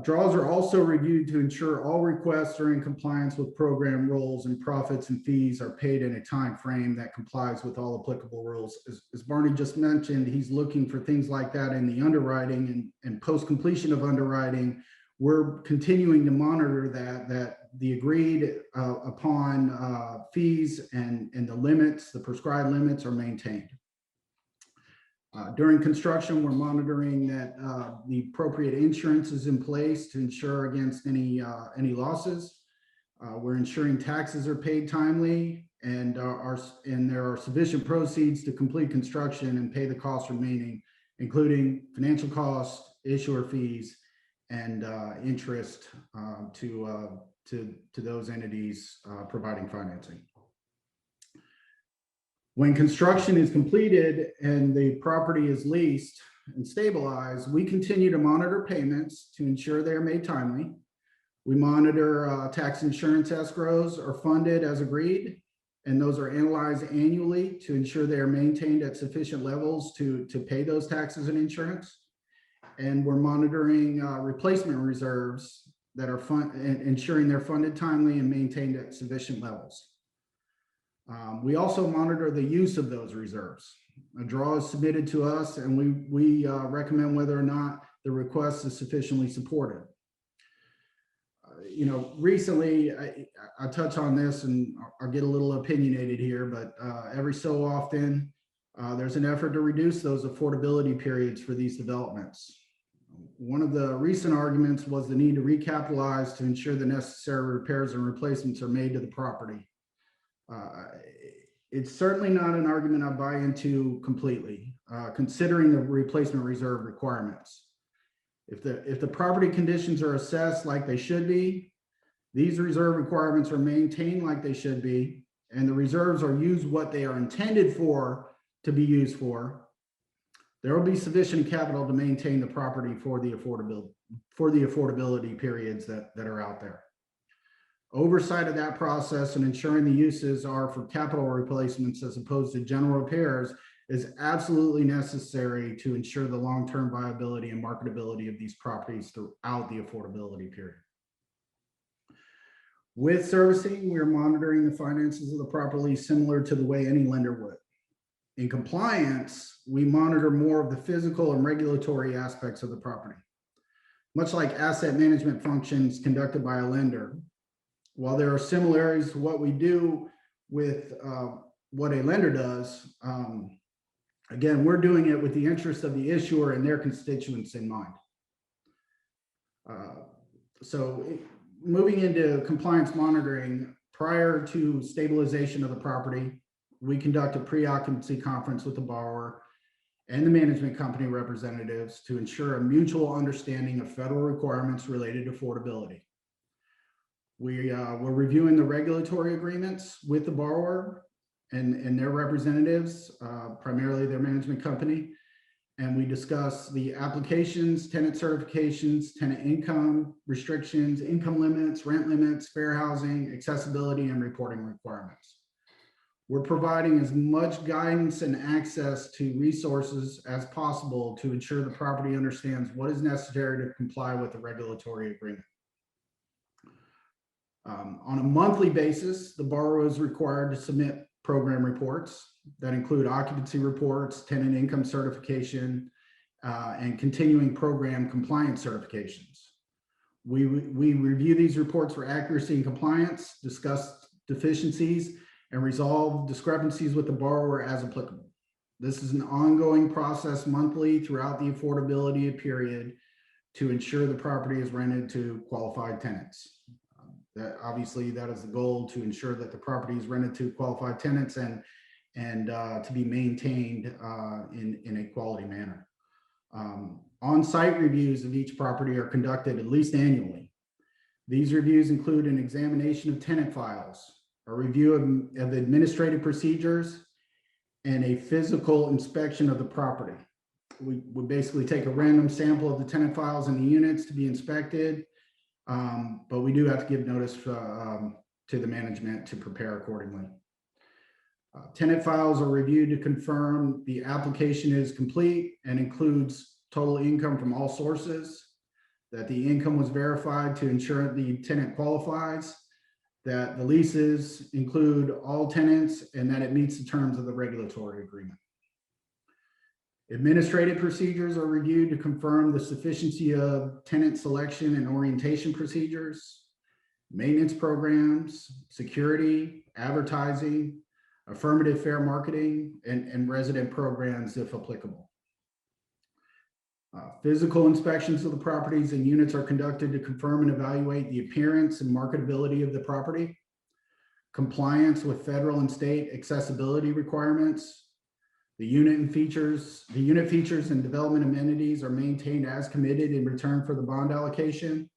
Draws are also reviewed to ensure all requests are in compliance with program rules and profits and fees are paid in a time frame that complies with all applicable rules. As Barney just mentioned, he's looking for things like that in the underwriting and post-completion of underwriting. We're continuing to monitor that the agreed upon fees and the limits, the prescribed limits are maintained. During construction, we're monitoring that the appropriate insurance is in place to insure against any losses. We're ensuring taxes are paid timely and there are sufficient proceeds to complete construction and pay the costs remaining, including financial costs, issuer fees, and interest to those entities providing financing. When construction is completed and the property is leased and stabilized, we continue to monitor payments to ensure they are made timely. We monitor tax insurance escrows are funded as agreed, and those are analyzed annually to ensure they are maintained at sufficient levels to pay those taxes and insurance. And we're monitoring replacement reserves that are ensuring they're funded timely and maintained at sufficient levels. We also monitor the use of those reserves. A draw is submitted to us and we recommend whether or not the request is sufficiently supported. Recently, I touch on this and I'll get a little opinionated here, but every so often, there's an effort to reduce those affordability periods for these developments. One of the recent arguments was the need to recapitalize to ensure the necessary repairs and replacements are made to the property. It's certainly not an argument I buy into completely, considering the replacement reserve requirements. If the property conditions are assessed like they should be, these reserve requirements are maintained like they should be, and the reserves are used what they are intended for to be used for, there will be sufficient capital to maintain the property for the affordability periods that are out there. Oversight of that process and ensuring the uses are for capital replacements as opposed to general repairs is absolutely necessary to ensure the long-term viability and marketability of these properties throughout the affordability period. With servicing, we are monitoring the finances of the property similar to the way any lender would. In compliance, we monitor more of the physical and regulatory aspects of the property. Much like asset management functions conducted by a lender, while there are similarities to what we do with what a lender does, again, we're doing it with the interest of the issuer and their constituents in mind. Moving into compliance monitoring, prior to stabilization of the property, we conduct a pre-occupancy conference with the borrower and the management company representatives to ensure a mutual understanding of federal requirements related to affordability. We're reviewing the regulatory agreements with the borrower and their representatives, primarily their management company. And we discuss the applications, tenant certifications, tenant income restrictions, income limits, rent limits, fair housing, accessibility, and reporting requirements. We're providing as much guidance and access to resources as possible to ensure the property understands what is necessary to comply with the regulatory agreement. On a monthly basis, the borrower is required to submit program reports that include occupancy reports, tenant income certification, and continuing program compliance certifications. We review these reports for accuracy and compliance, discuss deficiencies, and resolve discrepancies with the borrower as applicable. This is an ongoing process monthly throughout the affordability period to ensure the property is rented to qualified tenants. Obviously, that is the goal, to ensure that the property is rented to qualified tenants and to be maintained in a quality manner. On-site reviews of each property are conducted at least annually. These reviews include an examination of tenant files, a review of administrative procedures, and a physical inspection of the property. we basically take a random sample of the tenant files and the units to be inspected. But we do have to give notice to the management to prepare accordingly. Tenant files are reviewed to confirm the application is complete and includes total income from all sources, that the income was verified to ensure the tenant qualifies, that the leases include all tenants, and that it meets the terms of the regulatory agreement. Administrative procedures are reviewed to confirm the sufficiency of tenant selection and orientation procedures, maintenance programs, security, advertising, affirmative fair marketing, and resident programs if applicable. Physical inspections of the properties and units are conducted to confirm and evaluate the appearance and marketability of the property, compliance with federal and state accessibility requirements. The unit features and development amenities are maintained as committed in return for the bond allocation.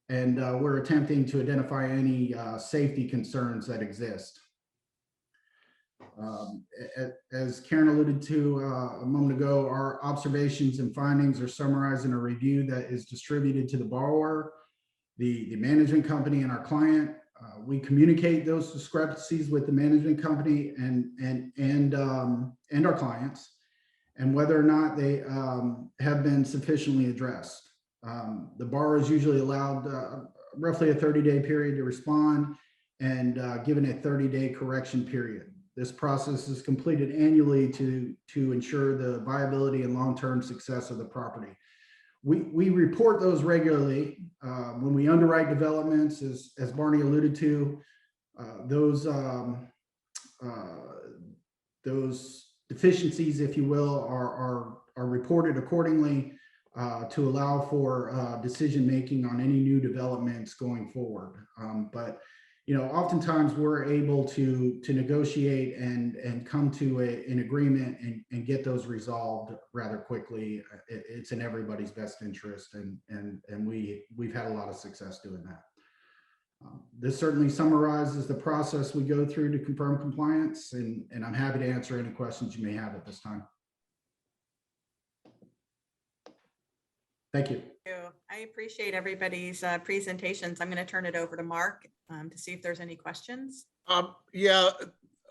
And we're attempting to identify any safety concerns that exist. As Karen alluded to a moment ago, our observations and findings are summarized in a review that is distributed to the borrower, the management company, and our client. We communicate those discrepancies with the management company and our clients, and whether or not they have been sufficiently addressed. The borrower is usually allowed roughly a 30-day period to respond, and given a 30-day correction period. This process is completed annually to ensure the viability and long-term success of the property. We report those regularly when we underwrite developments, as Barney alluded to. Those deficiencies, if you will, are reported accordingly to allow for decision making on any new developments going forward. But oftentimes we're able to negotiate and come to an agreement and get those resolved rather quickly. It's in everybody's best interest, and we've had a lot of success doing that. This certainly summarizes the process we go through to confirm compliance, and I'm happy to answer any questions you may have at this time. Thank you. I appreciate everybody's presentations. I'm going to turn it over to Mark to see if there's any questions. Yeah,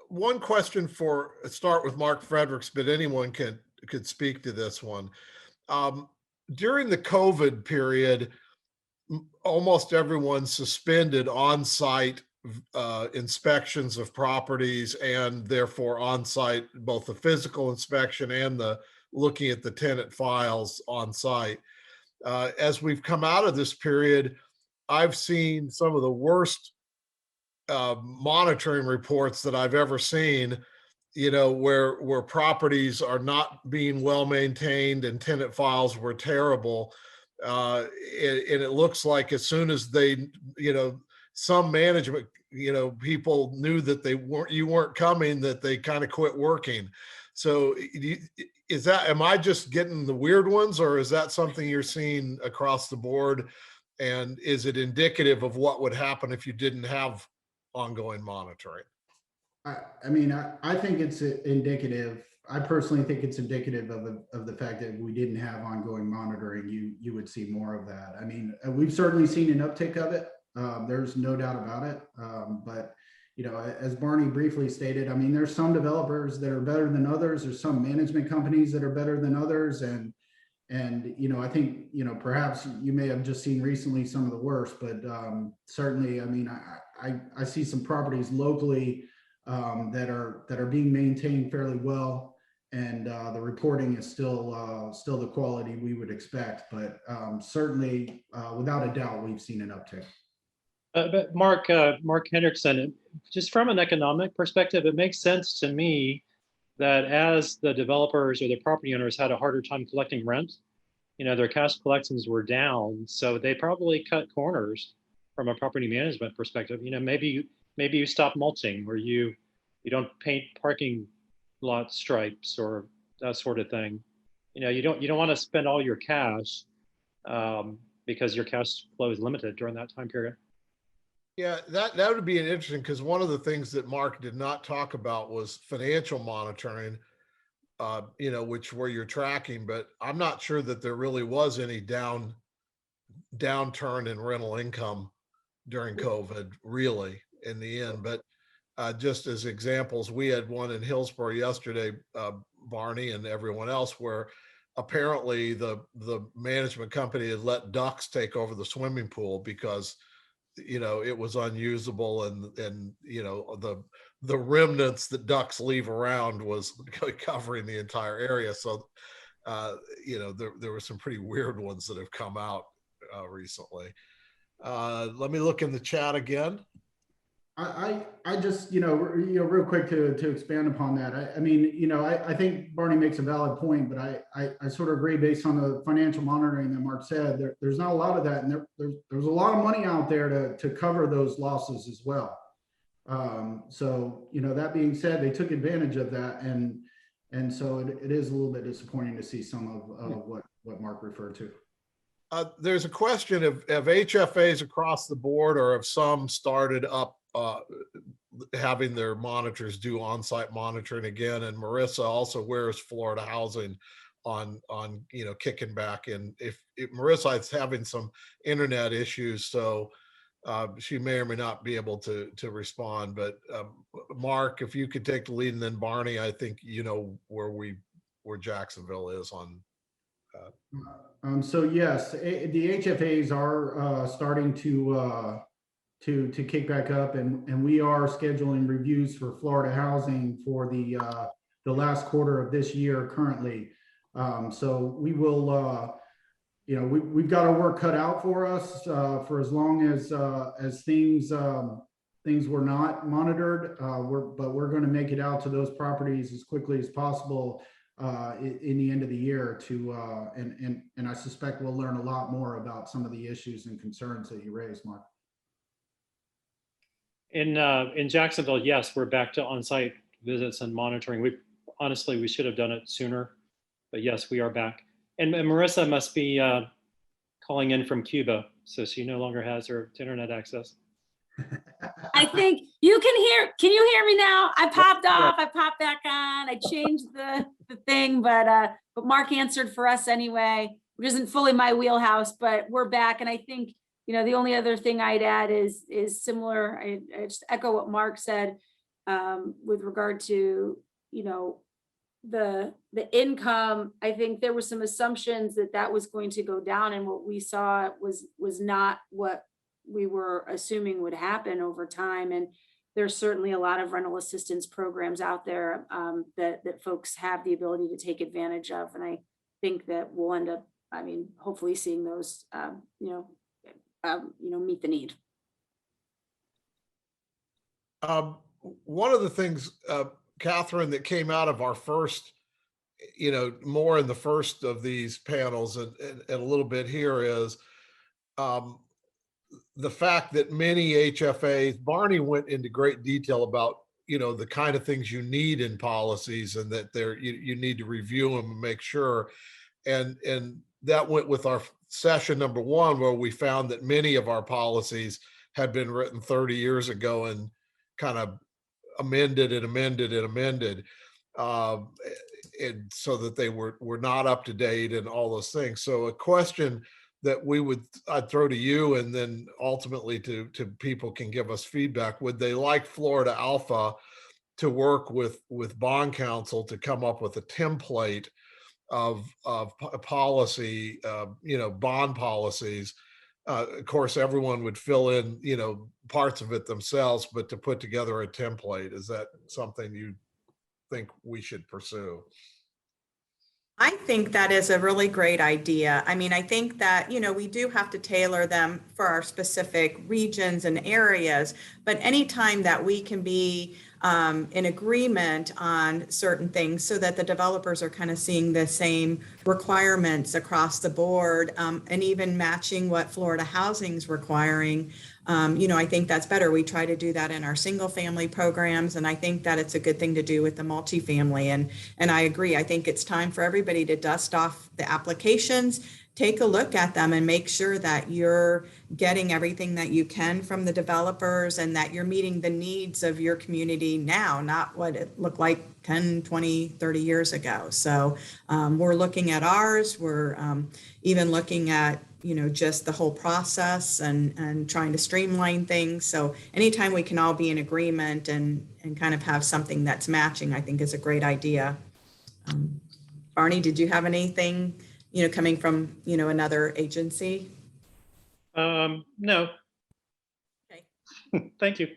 one question start with Mark Fredericks, but anyone could speak to this one. During the COVID period, almost everyone suspended on-site inspections of properties, and therefore on-site, both the physical inspection and the looking at the tenant files on-site. As we've come out of this period, I've seen some of the worst monitoring reports that I've ever seen, where properties are not being well maintained and tenant files were terrible. And it looks like as soon as they, some management, people knew that you weren't coming, that they kind of quit working. So am I just getting the weird ones, or is that something you're seeing across the board? And is it indicative of what would happen if you didn't have ongoing monitoring? I think it's indicative. I personally think it's indicative of the fact that we didn't have ongoing monitoring. You would see more of that. We've certainly seen an uptick of it. There's no doubt about it. But as Barney briefly stated, there's some developers that are better than others. There's some management companies that are better than others. And I think, perhaps you may have just seen recently some of the worst, but certainly, I see some properties locally that are being maintained fairly well. And the reporting is still the quality we would expect, but certainly, without a doubt, we've seen an uptick. But Mark Hendrickson, just from an economic perspective, it makes sense to me that as the developers or the property owners had a harder time collecting rent, their cash collections were down. So they probably cut corners from a property management perspective. Maybe you stop mulching, or you don't paint parking lot stripes or that sort of thing. You don't want to spend all your cash because your cash flow is limited during that time period. Yeah, that would be interesting, because one of the things that Mark did not talk about was financial monitoring. which where you're tracking, but I'm not sure that there really was any downturn in rental income during COVID, really, in the end. But just as examples, we had one in Hillsborough yesterday, Barney and everyone else, where apparently the management company had let ducks take over the swimming pool because it was unusable, and the remnants that ducks leave around was covering the entire area. So there were some pretty weird ones that have come out recently. Let me look in the chat again. I just, real quick to expand upon that. I think Barney makes a valid point, but I sort of agree based on the financial monitoring that Mark said. There's not a lot of that, and there's a lot of money out there to cover those losses as well. So that being said, they took advantage of that, and so it is a little bit disappointing to see some of what Mark referred to. There's a question of HFAs across the board, or have some started up having their monitors do on-site monitoring again. And Marissa also, where is Florida Housing on kicking back in? If Marissa is having some internet issues, so she may or may not be able to respond. But Mark, if you could take the lead, and then Barney, I think where Jacksonville is on. So yes, the HFAs are starting to kick back up, and we are scheduling reviews for Florida Housing for the last quarter of this year currently. So we will, we've got our work cut out for us for as long as things were not monitored. But we're going to make it out to those properties as quickly as possible in the end of the year and I suspect we'll learn a lot more about some of the issues and concerns that you raised, Mark. In Jacksonville, yes, we're back to on-site visits and monitoring. We should have done it sooner, but yes, we are back. And Marissa must be calling in from Cuba, so she no longer has her internet access. I think you can you hear me now? I popped off, I popped back on, I changed the thing, but Mark answered for us anyway, which isn't fully my wheelhouse, but we're back. And I think, the only other thing I'd add is similar. I just echo what Mark said with regard to, the income. I think there were some assumptions that was going to go down, and what we saw was not what we were assuming would happen over time. And there's certainly a lot of rental assistance programs out there that folks have the ability to take advantage of. And I think that we'll end up, hopefully seeing those, meet the need. One of the things, Catherine, that came out of our first, more in the first of these panels and a little bit here is the fact that many HFAs, Barney went into great detail about, the kind of things you need in policies, and that you need to review them and make sure. And that went with our session number one, where we found that many of our policies had been written 30 years ago and kind of amended and amended and amended. And so that they were not up to date and all those things. So a question that I'd throw to you, and then ultimately to people can give us feedback. Would they like Florida ALHFA to work with bond counsel to come up with a template of policy, bond policies? Of course, everyone would fill in, parts of it themselves, but to put together a template, is that something you think we should pursue? I think that is a really great idea. I think that, we do have to tailor them for our specific regions and areas, but anytime that we can be in agreement on certain things so that the developers are kind of seeing the same requirements across the board, and even matching what Florida Housing's requiring, I think that's better. We try to do that in our single family programs, and I think that it's a good thing to do with the multifamily. And I agree. I think it's time for everybody to dust off the applications, take a look at them and make sure that you're getting everything that you can from the developers and that you're meeting the needs of your community now, not what it looked like 10, 20, 30 years ago. So we're looking at ours. We're even looking at, just the whole process and trying to streamline things. So anytime we can all be in agreement and kind of have something that's matching, I think is a great idea. Barney, did you have anything, coming from, another agency? No. Okay. Thank you.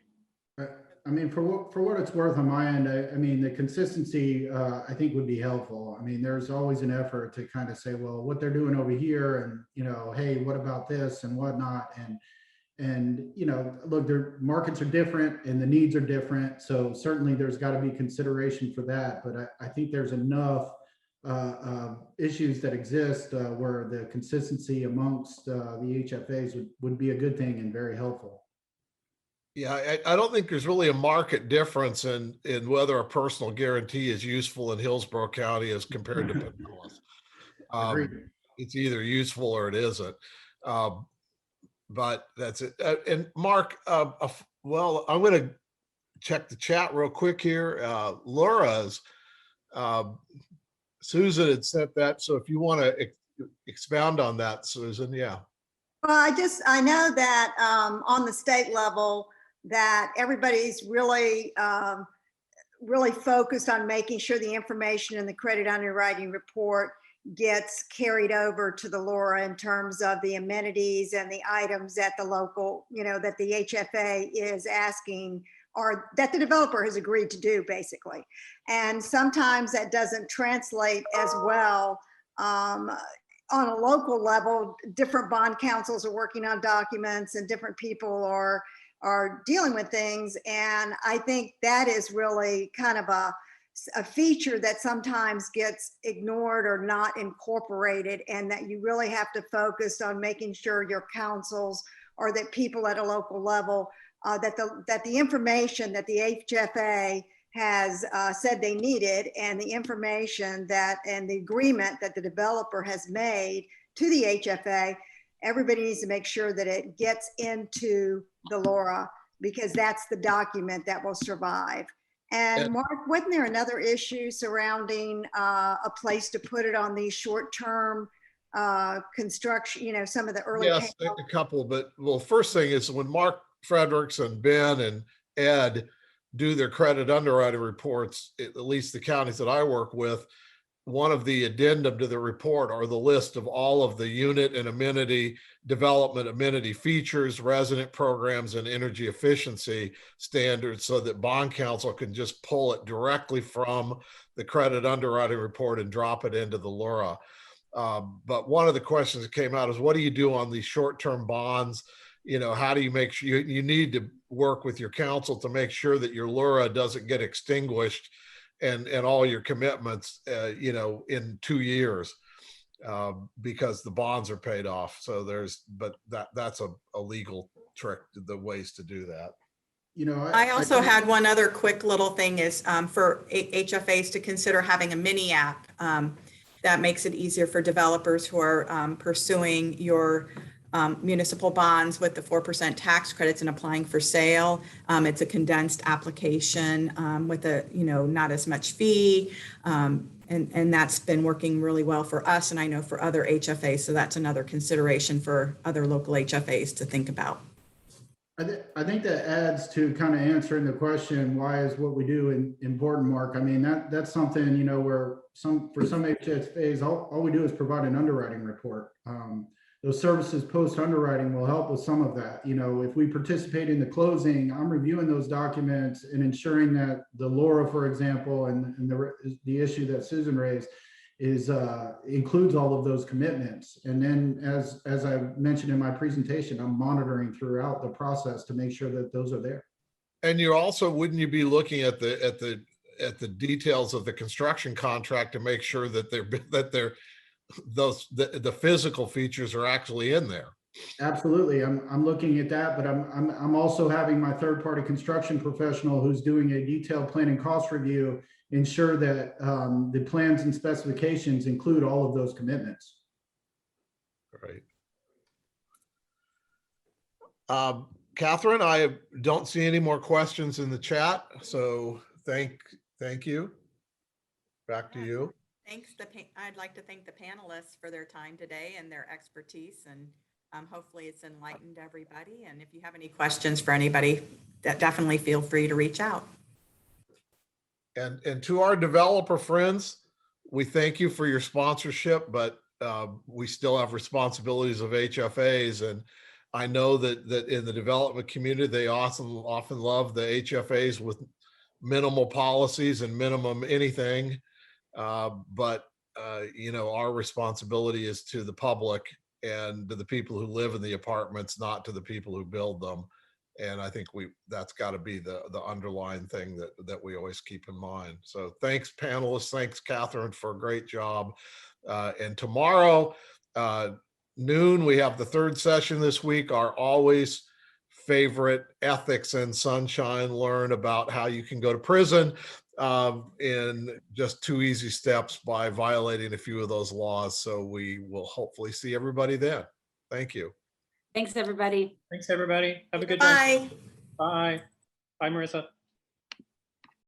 I mean, for what it's worth on my end, I mean, the consistency, I think would be helpful. I mean, there's always an effort to kind of say, well, what they're doing over here and, hey, what about this and whatnot? And look, their markets are different and the needs are different. So certainly there's got to be consideration for that. But I think there's enough issues that exist where the consistency amongst the HFAs would be a good thing and very helpful. Yeah, I don't think there's really a market difference in whether a personal guarantee is useful in Hillsborough County as compared to Pinellas. Agreed. It's either useful or it isn't. But that's it. And Mark, well, I'm going to check the chat real quick here. Laura's, Susan had sent that. So if you want to expound on that, Susan, yeah. Well, I know that on the state level that everybody's really, really focused on making sure the information in the credit underwriting report gets carried over to the LoRa in terms of the amenities and the items that the local, that the HFA is asking or that the developer has agreed to do, basically. And sometimes that doesn't translate as well. On a local level, different bond councils are working on documents and different people are dealing with things. And I think that is really kind of a feature that sometimes gets ignored or not incorporated, and that you really have to focus on making sure your councils or that people at a local level, that the information that the HFA has said they needed and the information and the agreement that the developer has made to the HFA, everybody needs to make sure that it gets into the LoRa, because that's the document that will survive. And Mark, wasn't there another issue surrounding a place to put it on these short-term construction, some of the early? Yes, a couple, but well, first thing is when Mark Fredericks and Ben and Ed do their credit underwriting reports, at least the counties that I work with, one of the addendum to the report are the list of all of the unit and amenity development, amenity features, resident programs, and energy efficiency standards, so that bond counsel can just pull it directly from the credit underwriting report and drop it into the LoRa. But one of the questions that came out is, what do you do on these short-term bonds? How do you make sure you need to work with your counsel to make sure that your LoRa doesn't get extinguished and all your commitments, in 2 years, because the bonds are paid off. So but that's a legal trick, the ways to do that. I also had one other quick little thing is for HFAs to consider having a mini app that makes it easier for developers who are pursuing your municipal bonds with the 4% tax credits and applying for sale. It's a condensed application with a, not as much fee. And that's been working really well for us, and I know for other HFAs. So that's another consideration for other local HFAs to think about. I think that adds to kind of answering the question, why is what we do important, Mark? I mean, that's something, where for some HFAs, all we do is provide an underwriting report. Those services post underwriting will help with some of that. If we participate in the closing, I'm reviewing those documents and ensuring that the LoRa, for example, and the issue that Susan raised includes all of those commitments. And then as I mentioned in my presentation, I'm monitoring throughout the process to make sure that those are there. And wouldn't you be looking at the details of the construction contract to make sure that the physical features are actually in there? Absolutely. I'm looking at that, but I'm also having my third-party construction professional who's doing a detailed plan and cost review ensure that the plans and specifications include all of those commitments. Great. Catherine, I don't see any more questions in the chat, so thank you. Back to you. Thanks. I'd like to thank the panelists for their time today and their expertise, and hopefully it's enlightened everybody. And if you have any questions for anybody, definitely feel free to reach out. And to our developer friends, we thank you for your sponsorship, but we still have responsibilities of HFAs. And I know that in the development community, they often love the HFAs with minimal policies and minimum anything. But our responsibility is to the public and to the people who live in the apartments, not to the people who build them. And I think that's got to be the underlying thing that we always keep in mind. So thanks, panelists. Thanks, Catherine, for a great job. And tomorrow, noon, we have the third session this week, our always favorite ethics and sunshine. Learn about how you can go to prison in just 2 easy steps by violating a few of those laws. So we will hopefully see everybody then. Thank you. Thanks, everybody. Thanks, everybody. Have a good day. Bye. Bye. Bye, Marissa.